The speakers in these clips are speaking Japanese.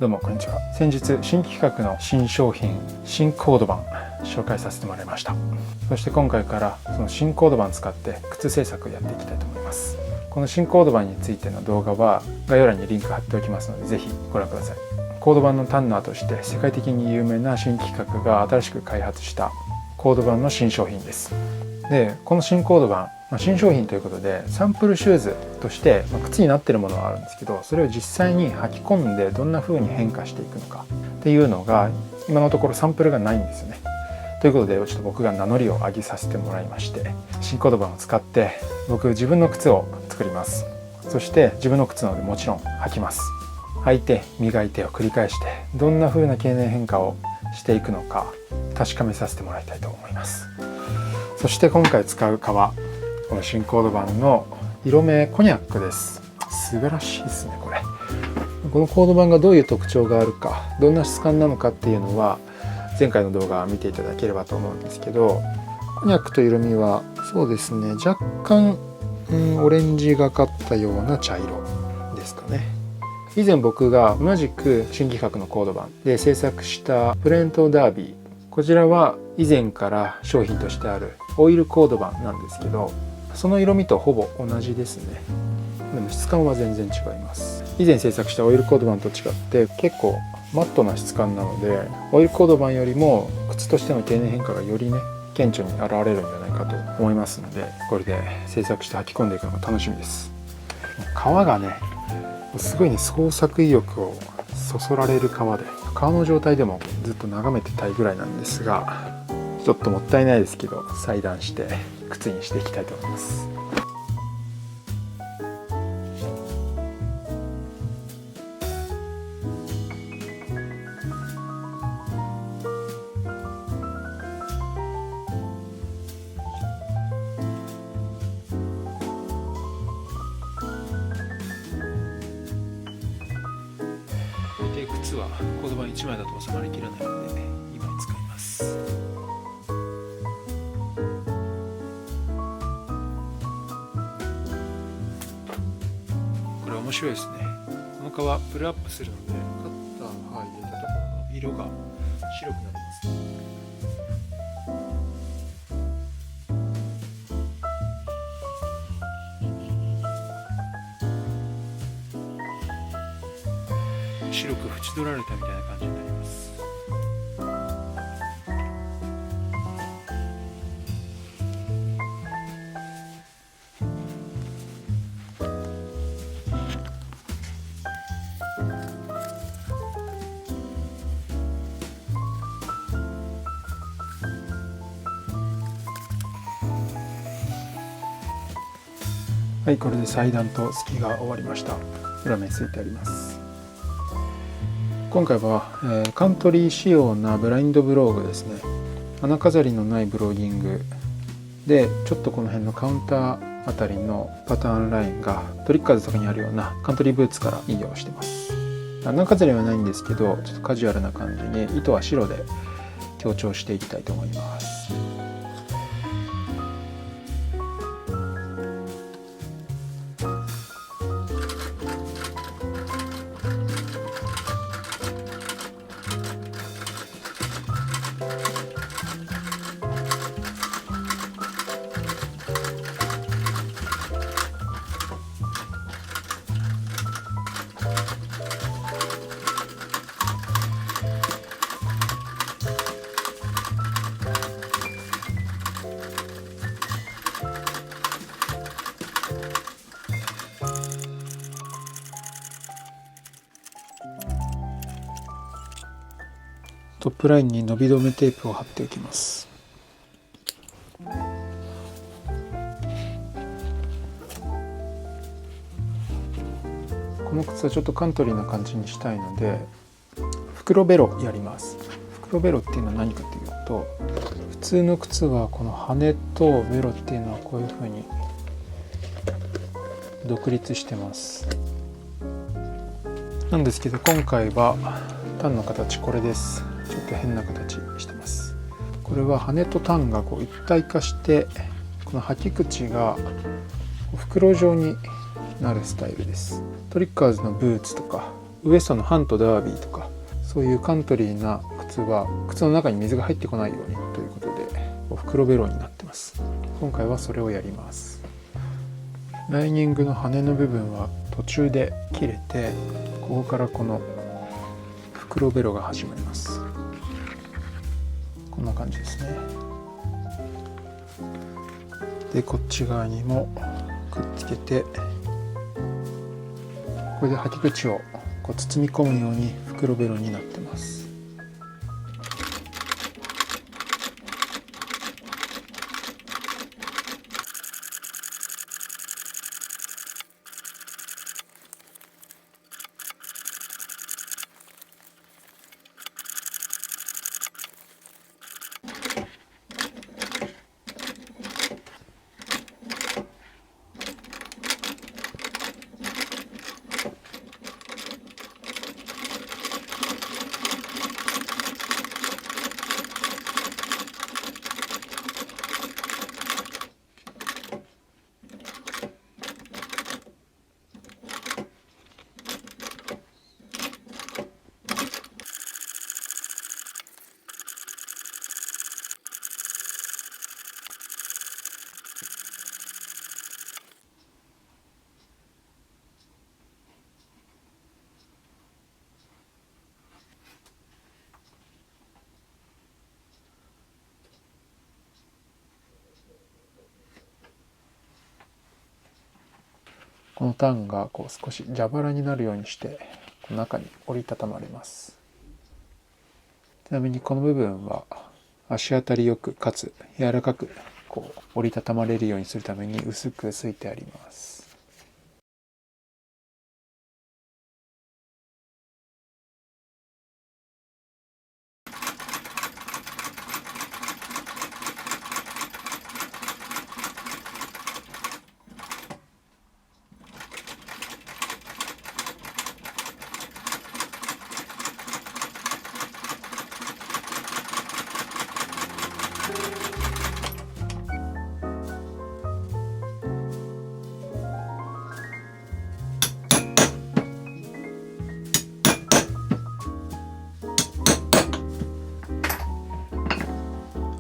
どうもこんにちは。先日新企画の新商品新コード版紹介させてもらいました。そして今回からその新コード版使って靴製作をやっていきたいと思います。この新コード版についての動画は概要欄にリンク貼っておきますので、ぜひご覧ください。コード版のタンナーとして世界的に有名な新企画が新しく開発したコード版の新商品です。で、この新コード版、新商品ということでサンプルシューズとして靴になっているものはあるんですけど、それを実際に履き込んでどんな風に変化していくのかっていうのが今のところサンプルがないんですよね。ということでちょっと僕が名乗りを上げさせてもらいまして、新コード版を使って僕自分の靴を作ります。そして自分の靴なのでもちろん履きます。履いて磨いてを繰り返してどんな風な経年変化をしていくのか確かめさせてもらいたいと思います。そして今回使う革、この新コード版の色目コニャックです。素晴らしいですね。このコード版がどういう特徴があるか、どんな質感なのかっていうのは前回の動画を見ていただければと思うんですけど、コニャックという色味はそうですね、若干、オレンジがかったような茶色ですかね。以前僕が同じく新企画のコード版で制作したプレントダービー、こちらは以前から商品としてあるオイルコード版なんですけど、その色味とほぼ同じですね。でも質感は全然違います。以前制作したオイルコード版と違って結構マットな質感なので、オイルコード版よりも靴としての経年変化がよりね顕著に現れるんじゃないかと思いますので、これで制作して履き込んでいくのが楽しみです。革がねすごいね、創作意欲をそそられる革で、革の状態でもずっと眺めてたいぐらいなんですが、ちょっともったいないですけど裁断して靴にしていきたいと思います。靴はコード版1枚だと収まりきらないので2枚使います。これ面白いですね。この革プルアップするので、カッターが入れたところの色が白くなりますね。白く縁取られたみたいな感じになります。はい、これで裁断とすきが終わりました。裏面ついてあります。今回は、カントリー仕様なブラインドブローグですね。穴飾りのないブローディングで、ちょっとこの辺のカウンターあたりのパターンラインがトリッカーズとかにあるようなカントリーブーツから引用してます。穴飾りはないんですけど、ちょっとカジュアルな感じに糸は白で強調していきたいと思います。トップラインに伸び止めテープを貼っておきます。この靴はちょっとカントリーな感じにしたいので袋ベロやります。袋ベロっていうのは何かというと、普通の靴はこの羽とベロっていうのはこういう風に独立してます。なんですけど今回はタンの形これです。ちょっと変な形してます。これは羽とタンがこう一体化して、この履き口が袋状になるスタイルです。トリッカーズのブーツとかウエストのハントダービーとかそういうカントリーな靴は靴の中に水が入ってこないようにということで袋ベロになってます。今回はそれをやります。ライニングの羽の部分は途中で切れて、ここからこの袋ベロが始まります。こんな感じですね。でこっち側にもくっつけて、これで履き口をこう包み込むように袋ベロになってます。このタンがこう少し蛇腹になるようにして中に折りたたまれます。ちなみにこの部分は足当たりよくかつ柔らかくこう折りたたまれるようにするために薄くすいてあります。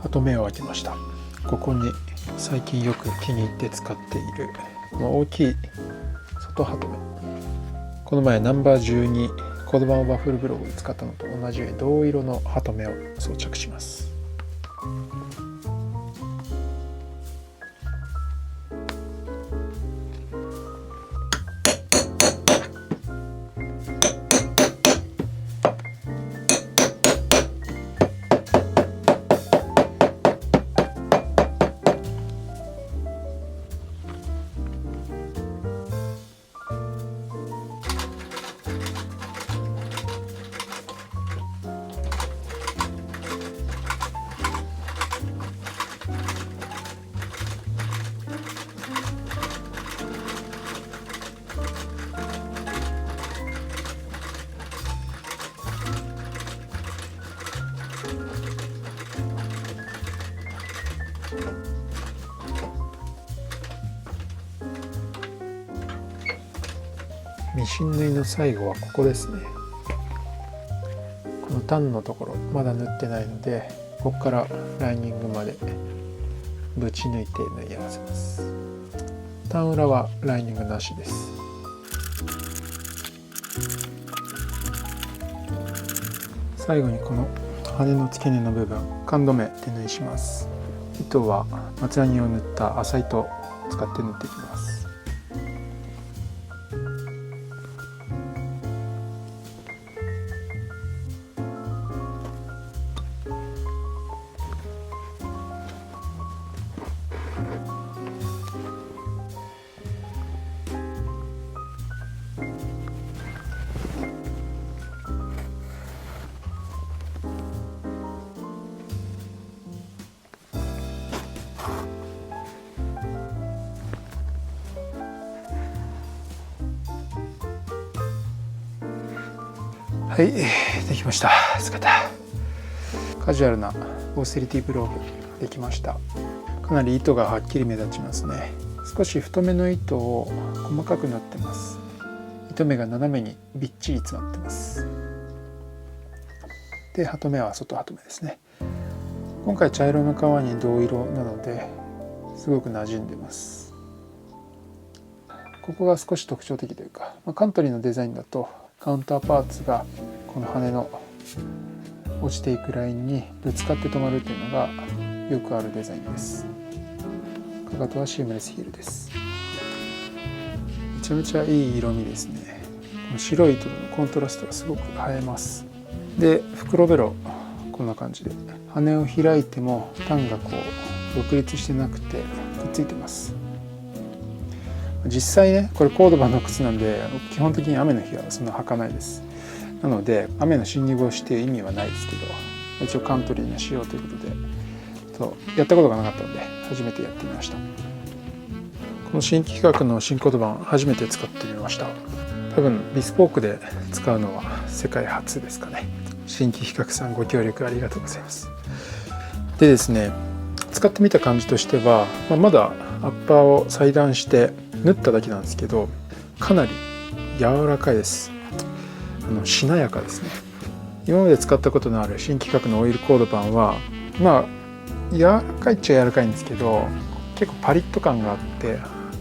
跡目を開けました。ここに最近よく気に入って使っているこの大きい外ハトメ、この前ナンバー12コードバンオーバーフルブログで使ったのと同じ銅色のハトメを装着します。ミシン縫いの最後はここですね。このタンのところまだ縫ってないので、ここからライニングまでぶち抜いて縫い合わせます。タン裏はライニングなしです。最後にこの羽の付け根の部分缶止め手縫いします。糸は松ヤニを縫った麻糸を使って縫っていきます。はい、できました。疲れた。カジュアルなオーセリティブローブできました。かなり糸がはっきり目立ちますね。少し太めの糸を細かく縫ってます。糸目が斜めにびっちり詰まってます。でハトメは外ハトメですね。今回茶色の革に銅色なのですごく馴染んでます。ここが少し特徴的というか、カントリーのデザインだとカウンターパーツがこの羽の落ちていくラインにぶつかって止まるっていうのがよくあるデザインです。かかとはシームレスヒールです。めちゃめちゃいい色味ですね。この白い糸のコントラストがすごく映えます。で袋ベロこんな感じで羽を開いても端がこう独立してなくてくっついてます。実際ねこれコードバンの靴なんで基本的に雨の日はそんな履かないです。なので雨の侵入防止っていう意味はないですけど、一応カントリーな仕様ということでやったことがなかったので初めてやってみました。この新規企画の新コードバン初めて使ってみました。多分ビスポークで使うのは世界初ですかね。新規企画さんご協力ありがとうございます。でですね、使ってみた感じとしては、まだアッパーを裁断して縫っただけなんですけど、かなり柔らかいです。しなやかですね。今まで使ったことのある新規格のオイルコードパンは柔らかいっちゃ柔らかいんですけど、結構パリッと感があって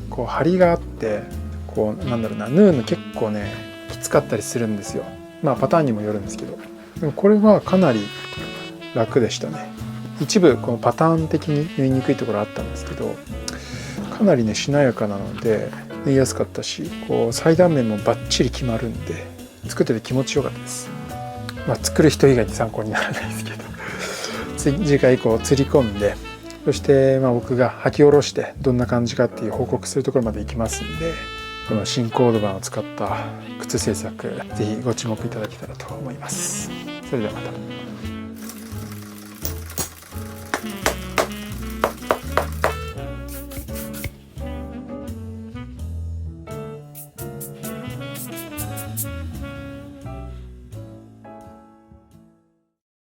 こう張りがあって、こうなんだろうな、縫うの結構ねきつかったりするんですよ。パターンにもよるんですけど、でもこれはかなり楽でしたね。一部このパターン的に縫いにくいところあったんですけど、かなりねしなやかなので縫いやすかったし、こう裁断面もバッチリ決まるんで作ってて気持ちよかったです。作る人以外に参考にならないですけど次回以降釣り込んで、そして僕が履き下ろしてどんな感じかっていう報告するところまで行きますんで、この新コードバンを使った靴製作ぜひご注目いただけたらと思います。それではまた。